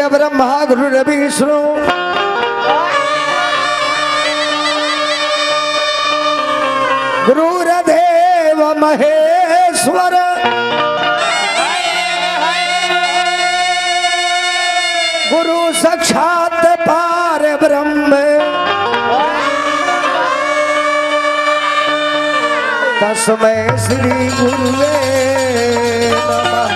ब्रह्मा गुरुर् विष्णु गुरुर्देव महेश्वर गुरु साक्षात पार ब्रह्म तस्मै श्री गुरुवे नमः।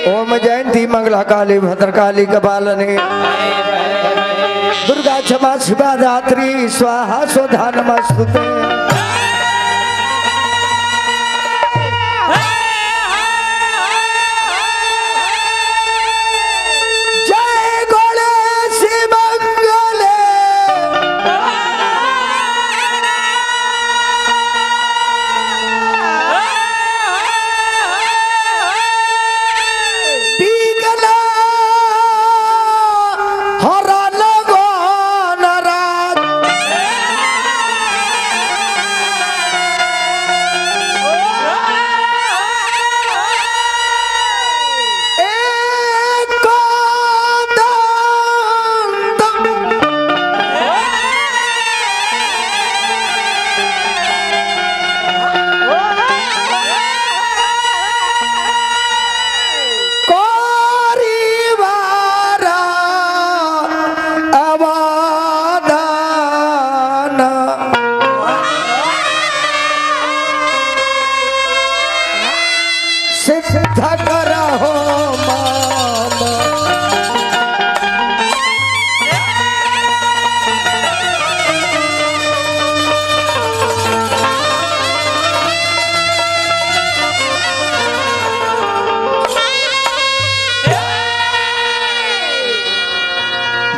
ओम जयंती मंगला काली भद्रकाली कपालने दुर्गा क्षमा शिवा धात्री स्वाहा स्वधा नमस्तुते।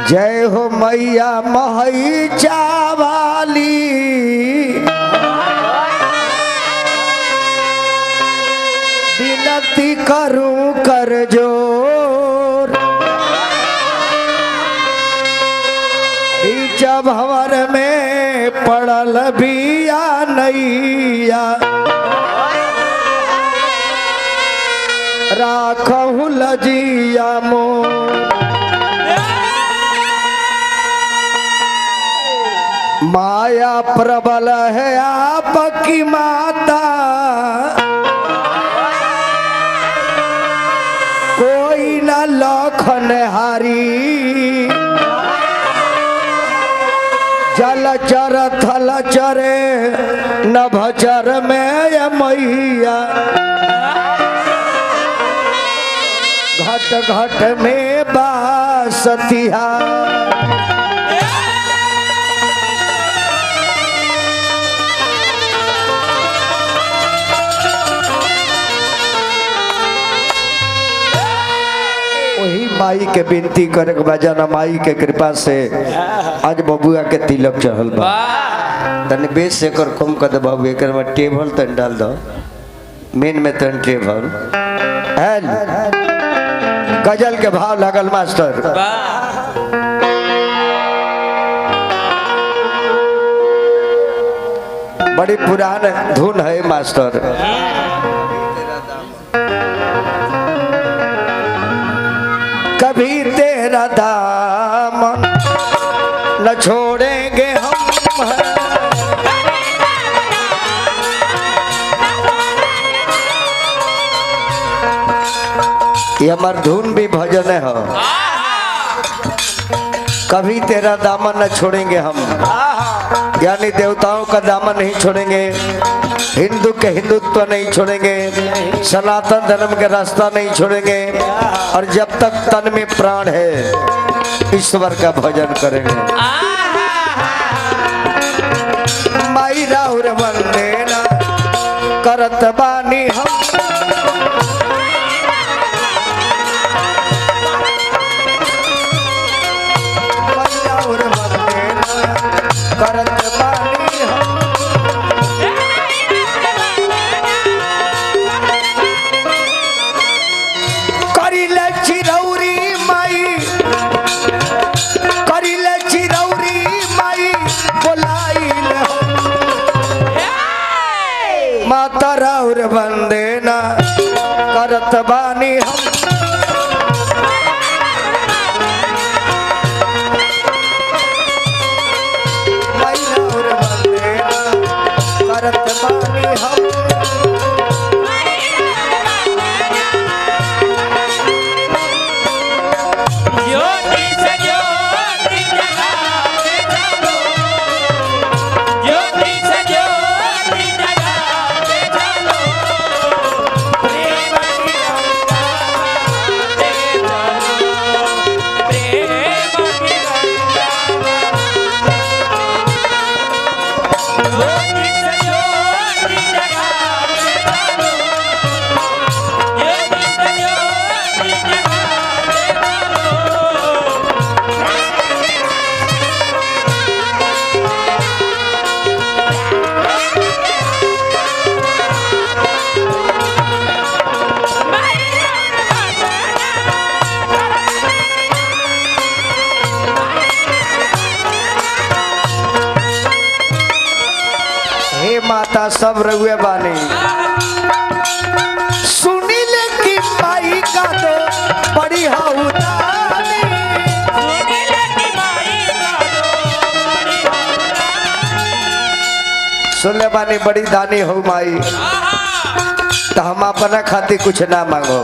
जय हो मैया महईचा वाली विनती करूं कर जोर बीच भंवर में पड़ल बिया नैया राखहु लजिया मोर। माया प्रबल है आपकी माता कोई न लखन हारी जलचर थलचरे नभचर में ये मैया घट घट में बासतिया माई के विनती करे के बजाना माई के कृपा से आज बबुआ के तिलक चढ़ल बा तने बेस से कर कम कर दे बाबू एकर में टेबल तन डाल दो मेन में तन टेबल हेल गजल के भाव लागल मास्टर बड़ी पुरान धुन है मास्टर। कभी तेरा दामन न छोड़ेंगे हम ये हमार धुन भी भजन है। कभी तेरा दामन न छोड़ेंगे हम यानी देवताओं का दामन नहीं छोड़ेंगे हिंदू के हिंदुत्व नहीं छोड़ेंगे सनातन धर्म के रास्ता नहीं छोड़ेंगे और जब तक तन में प्राण है ईश्वर का भजन करेंगे। माई राउर वंदे ना करत बानी हम माई राउर वंदे ना करत बानी हम करी लच्छी रौरी माई माता राउर बंदे ना करत बानी हम माई राउर बंदे ना करत बानी हम माता सब रहुए बानी सुनी ले कि माई का तो बड़ी हाउदानी सुनी ले कि माई का तो बड़ी हाउदानी सुन ले बानी बड़ी दानी हो माई तो हम अपना खातिर कुछ ना मांगो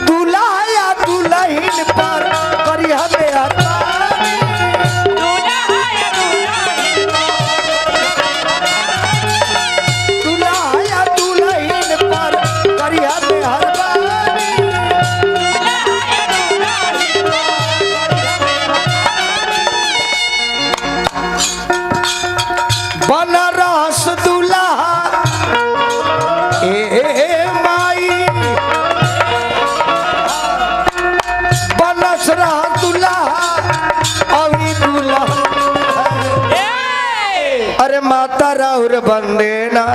दूल्हा या दुल्हन पर करी हमें बनरस दूल्हा ए माई बनस रहा दूल्हा अभी दूल्हा अरे माता राउर बंदे ना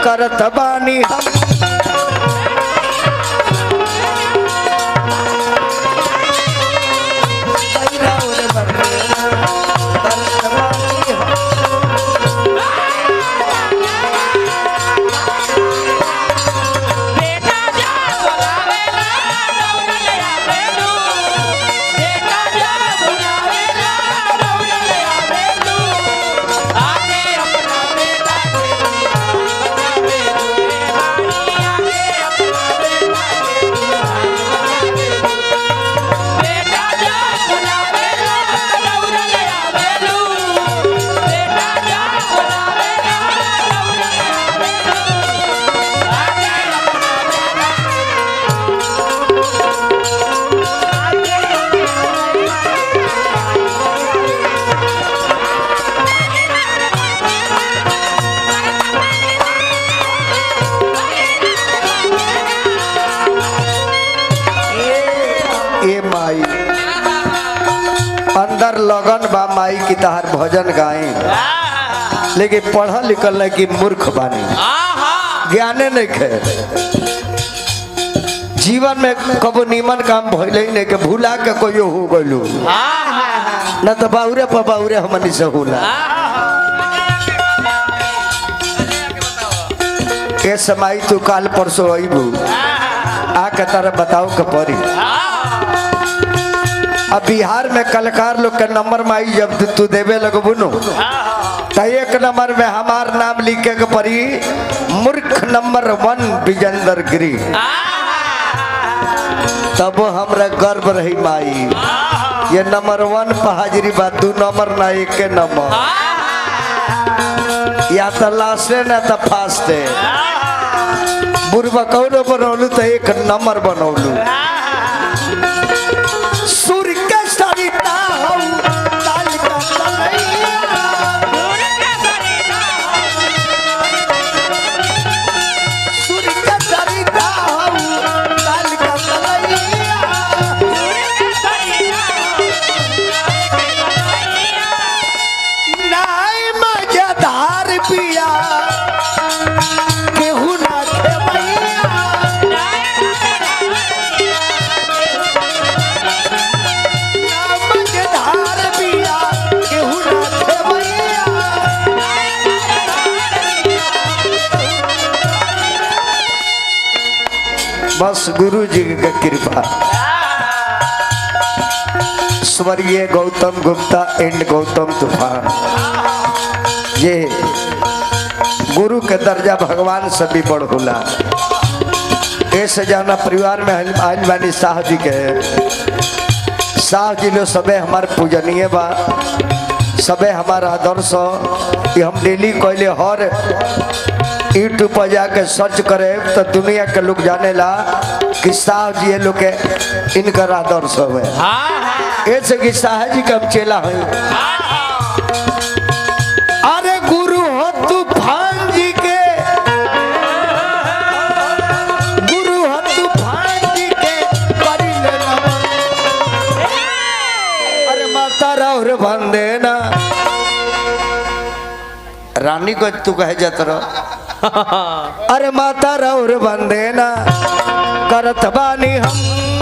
करत बानी हम अंदर लगन बा माई की तहार भजन गाए लेकिन पढ़ा लिखल नहीं कि मूर्ख बानी ज्ञाने नहीं खे जीवन में कबो नीमन काम भइले नहीं के भूला के कोई हो गइलू न तो बाउरे पर बाउरे हमनी से होला के समय तू काल परसों अइबू आके तारा बताओ के परी अब बिहार में कलाकार लोग के नंबर माई जब तू देवे लगबू नो तो एक नंबर में हमार नाम लिखे के पड़ी मूर्ख नंबर 1 विजेंद्र गिरी तब हमरा गर्व रही माई ये नंबर 1 पर हाजिरी बात 2 नंबर ना 1 नंबर या तो लास्टे ना तो फास्टे बुरबा कौनो बनौलू तो 1 नंबर बनौलू सूर्य के सरिता हो ताल का तलैया सूर्य के सरिता हो ताल का तलैया नाई मजेदार पिया केहू ना खेमैया बस गुरु जी के कृपा। स्वर्गीय गौतम गुप्ता एंड गौतम तूफान, ये गुरु के दर्जा भगवान से भी बड़ होला। ऐसे जाना परिवार में आइल बानी शाह जी के, शाह जी लो सबे हमारे पूजनीय बा, सबे हमारा आदर्श। ये हम डेली कहले हर यूट्यूब पर जाके सर्च करे तो दुनिया के लोग जाने ला कि शाह जी ये लोग के इनका आदर्श है। ऐसे कि शाह जी का चेला है। अरे गुरु हो तूफान जी के, गुरु हो तूफान जी के करी ले नमन। अरे माता राउर बंदे ना रानी को तू कहे जाता रहो। अरे माता राउर बंदे ना करत बानी हम